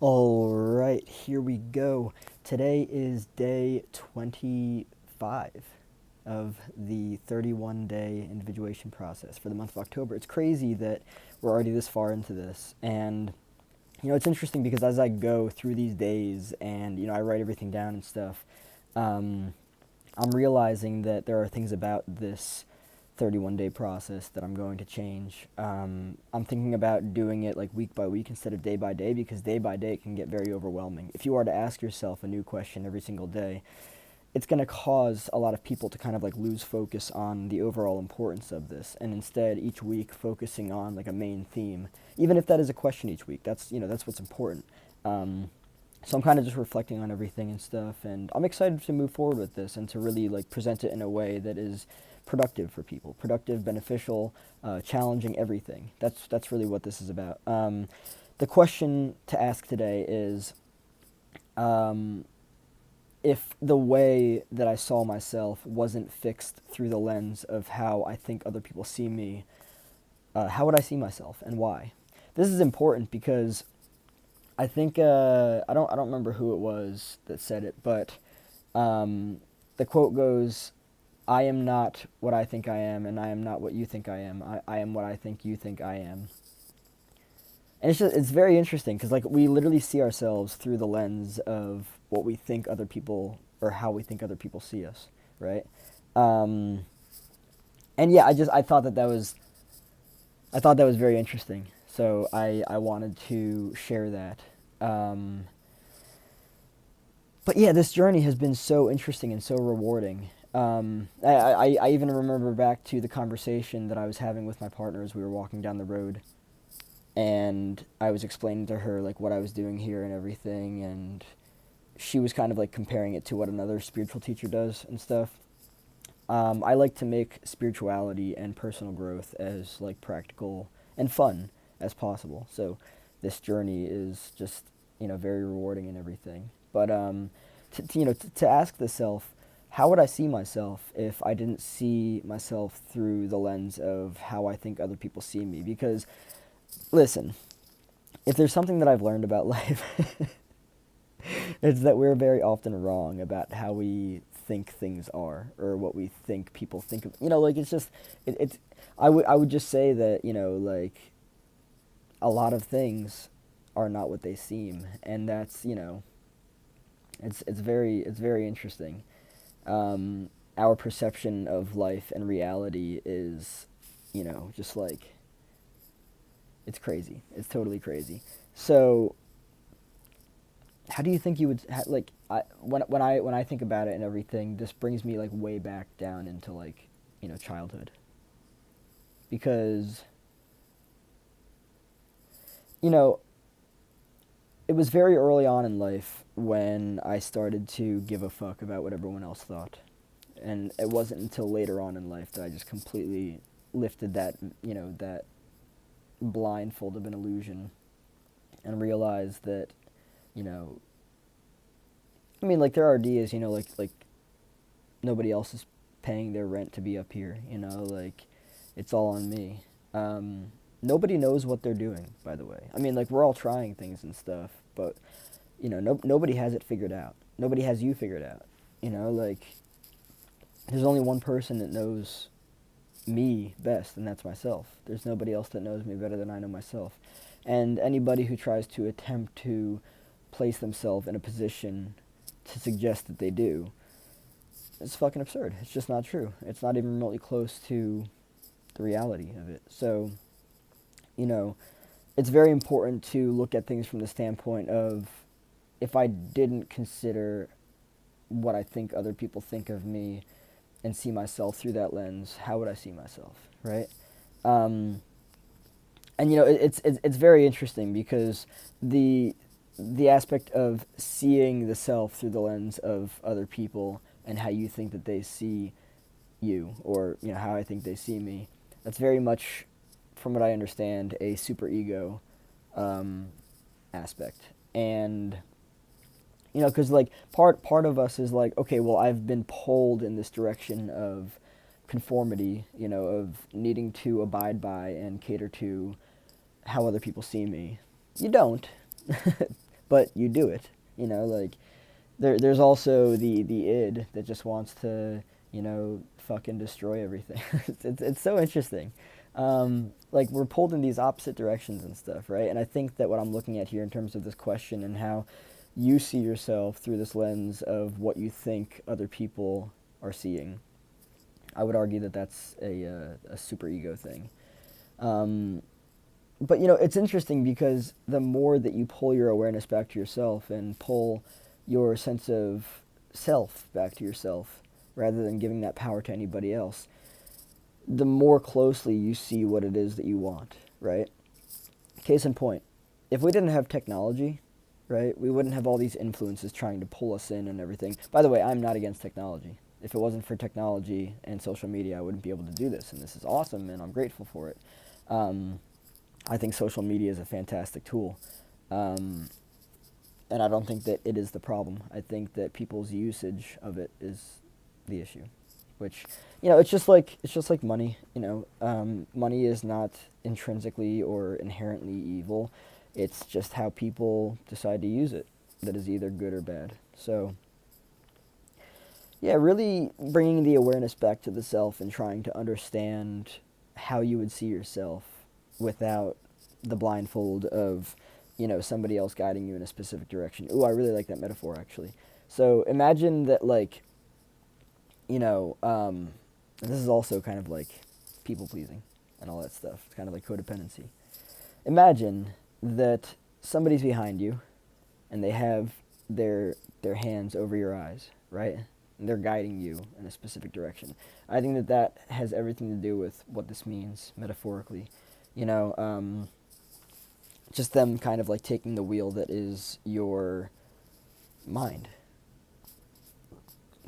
All right, here we go. Today is day 25 of the 31-day individuation process for the month of October. It's crazy that we're already this far into this. And, it's interesting because as I go through these days and, I write everything down and stuff, um, I'm realizing that there are things about this 31-day process that I'm going to change. I'm thinking about doing it like week by week instead of day by day, because day by day it can get very overwhelming. If you are to ask yourself a new question every single day, it's going to cause a lot of people to kind of like lose focus on the overall importance of this, and instead each week focusing on like a main theme, even if that is a question each week. That's what's important. So I'm kind of just reflecting on everything and stuff, and I'm excited to move forward with this and to really like present it in a way that is productive for people, productive, beneficial, challenging everything. That's really what this is about. The question to ask today is, um, if the way that I saw myself wasn't fixed through the lens of how I think other people see me, how would I see myself and why? This is important because I think I don't remember who it was that said it, but the quote goes, "I am not what I think I am, and I am not what you think I am. I am what I think you think I am." And it's very interesting because like we literally see ourselves through the lens of what we think other people, or how we think other people see us, right? Um, and yeah, I thought that was very interesting. So I wanted to share that. Um, but yeah, this journey has been so interesting and so rewarding. I even remember back to the conversation that I was having with my partner as we were walking down the road, and I was explaining to her like what I was doing here and everything, and she was kind of like comparing it to what another spiritual teacher does and stuff. I like to make spirituality and personal growth as like practical and fun as possible. So this journey is just very rewarding and everything. But to ask the self, how would I see myself if I didn't see myself through the lens of how I think other people see me? Because listen, if there's something that I've learned about life, it's that we're very often wrong about how we think things are, or what we think people think of. Like it's just it's. I would just say that like a lot of things are not what they seem, and that's it's very interesting. Our perception of life and reality is just like it's crazy. It's totally crazy. So how do you think you would like when I think about it and everything, this brings me like way back down into like childhood, because you know it was very early on in life when I started to give a fuck about what everyone else thought, and it wasn't until later on in life that I just completely lifted that blindfold of an illusion and realized that you know I mean, like there are ideas, like nobody else is paying their rent to be up here. Like it's all on me. Nobody knows what they're doing, by the way. I mean, like we're all trying things and stuff, but nobody has it figured out. Nobody has you figured out. Like there's only one person that knows me best, and that's myself. There's nobody else that knows me better than I know myself. And anybody who tries to attempt to place themselves in a position to suggest that they do, it's fucking absurd. It's just not true. It's not even remotely close to the reality of it. So, you know, it's very important to look at things from the standpoint of, if I didn't consider what I think other people think of me and see myself through that lens, how would I see myself, right? Um, and it's very interesting because the aspect of seeing the self through the lens of other people and how you think that they see you, or how I think they see me, that's very much, from what I understand, a superego um, aspect. And because like part of us is like, okay, well, I've been pulled in this direction of conformity, of needing to abide by and cater to how other people see me. You don't. but you do it. Like there's also the id that just wants to, fucking destroy everything. It's so interesting. Like we're pulled in these opposite directions and stuff, right? And I think that what I'm looking at here in terms of this question and how you see yourself through this lens of what you think other people are seeing, I would argue that that's a super ego thing. But it's interesting because the more that you pull your awareness back to yourself and pull your sense of self back to yourself rather than giving that power to anybody else, the more closely you see what it is that you want, right? Case in point, if we didn't have technology, right, we wouldn't have all these influences trying to pull us in and everything. By the way, I'm not against technology. If it wasn't for technology and social media, I wouldn't be able to do this, and this is awesome, and I'm grateful for it. I think social media is a fantastic tool. And I don't think that it is the problem. I think that people's usage of it is the issue. Which, it's just like money. Money is not intrinsically or inherently evil. It's just how people decide to use it that is either good or bad. So, yeah, really bringing the awareness back to the self and trying to understand how you would see yourself without the blindfold of, somebody else guiding you in a specific direction. Ooh, I really like that metaphor, actually. So imagine that, like, this is also kind of like people-pleasing and all that stuff. It's kind of like codependency. Imagine that somebody's behind you and they have their hands over your eyes, right? And they're guiding you in a specific direction. I think that has everything to do with what this means metaphorically. Just them kind of like taking the wheel that is your mind.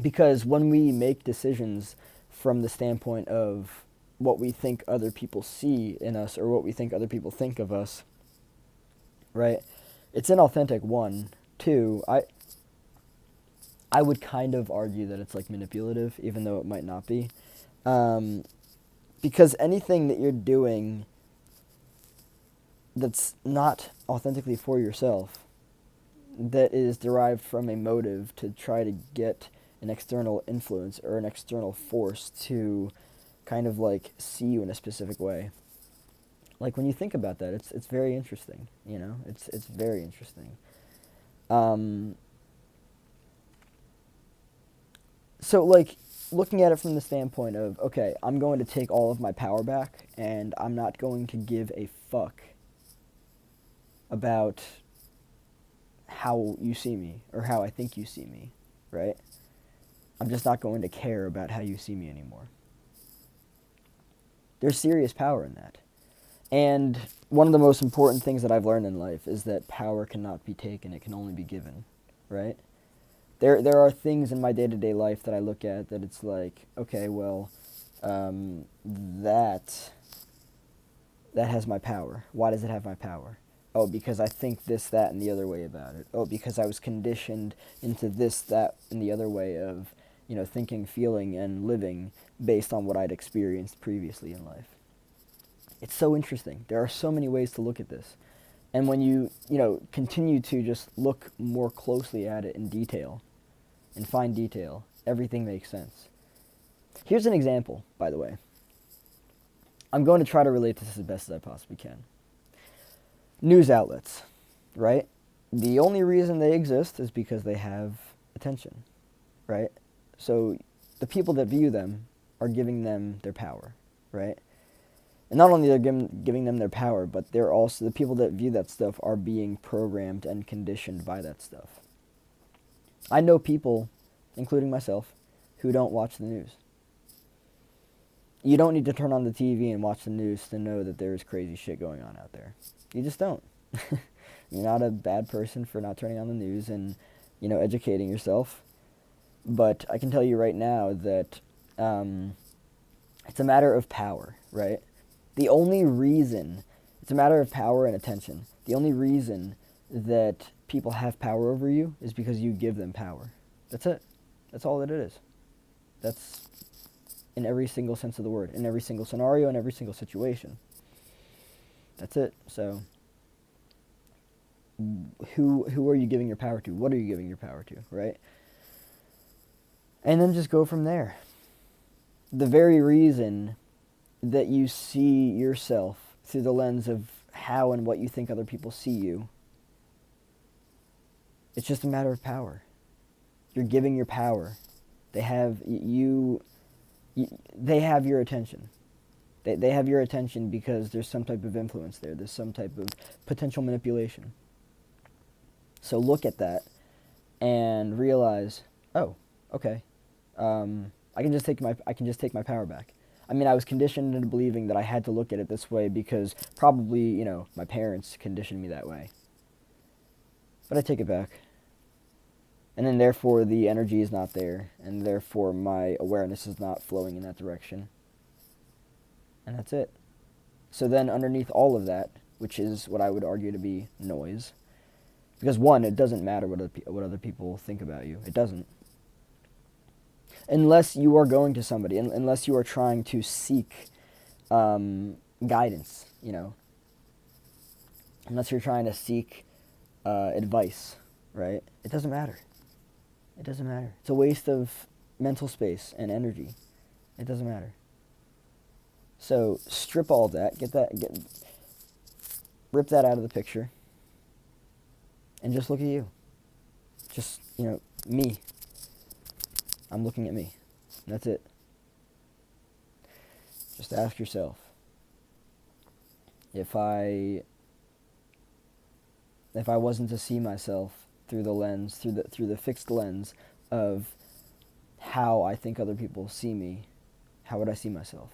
Because when we make decisions from the standpoint of what we think other people see in us or what we think other people think of us, right? It's inauthentic, one. Two, I would kind of argue that it's like manipulative, even though it might not be. Because anything that you're doing that's not authentically for yourself, that is derived from a motive to try to get an external influence or an external force to kind of like see you in a specific way. Like when you think about that, it's very interesting, it's very interesting. So like looking at it from the standpoint of, okay, I'm going to take all of my power back and I'm not going to give a fuck about how you see me or how I think you see me, right? I'm just not going to care about how you see me anymore. There's serious power in that. And one of the most important things that I've learned in life is that power cannot be taken, it can only be given, right? There are things in my day-to-day life that I look at that it's like, okay, well, that has my power. Why does it have my power? Oh, because I think this, that, and the other way about it. Oh, because I was conditioned into this, that, and the other way of, thinking, feeling, and living based on what I'd experienced previously in life. It's so interesting. There are so many ways to look at this. And when you continue to just look more closely at it in detail, in fine detail, everything makes sense. Here's an example, by the way. I'm going to try to relate this as best as I possibly can. News outlets, right? The only reason they exist is because they have attention, right? So the people that view them are giving them their power, right? And not only are they giving them their power, but they're also, the people that view that stuff are being programmed and conditioned by that stuff. I know people, including myself, who don't watch the news. You don't need to turn on the TV and watch the news to know that there's crazy shit going on out there. You just don't. You're not a bad person for not turning on the news and, educating yourself. But I can tell you right now that it's a matter of power, right? The only reason, it's a matter of power and attention. The only reason that people have power over you is because you give them power. That's it. That's all that it is. That's in every single sense of the word, in every single scenario, in every single situation. That's it. So Who are you giving your power to? What are you giving your power to, right? And then just go from there. The very reason that you see yourself through the lens of how and what you think other people see you, it's just a matter of power. You're giving your power. They have they have your attention. They have your attention because there's some type of influence there. There's some type of potential manipulation. So look at that and realize, oh, okay, I can just take my power back. I mean, I was conditioned into believing that I had to look at it this way because probably, my parents conditioned me that way. But I take it back. And then therefore the energy is not there, and therefore my awareness is not flowing in that direction. And that's it. So then underneath all of that, which is what I would argue to be noise, because one, it doesn't matter what other people think about you. It doesn't. Unless you are going to somebody, unless you are trying to seek guidance, unless you're trying to seek advice, right? It doesn't matter. It doesn't matter. It's a waste of mental space and energy. It doesn't matter. So strip all that, rip that out of the picture, and just look at you. Just, me. I'm looking at me. That's it. Just ask yourself, if I wasn't to see myself through the fixed lens of how I think other people see me, how would I see myself?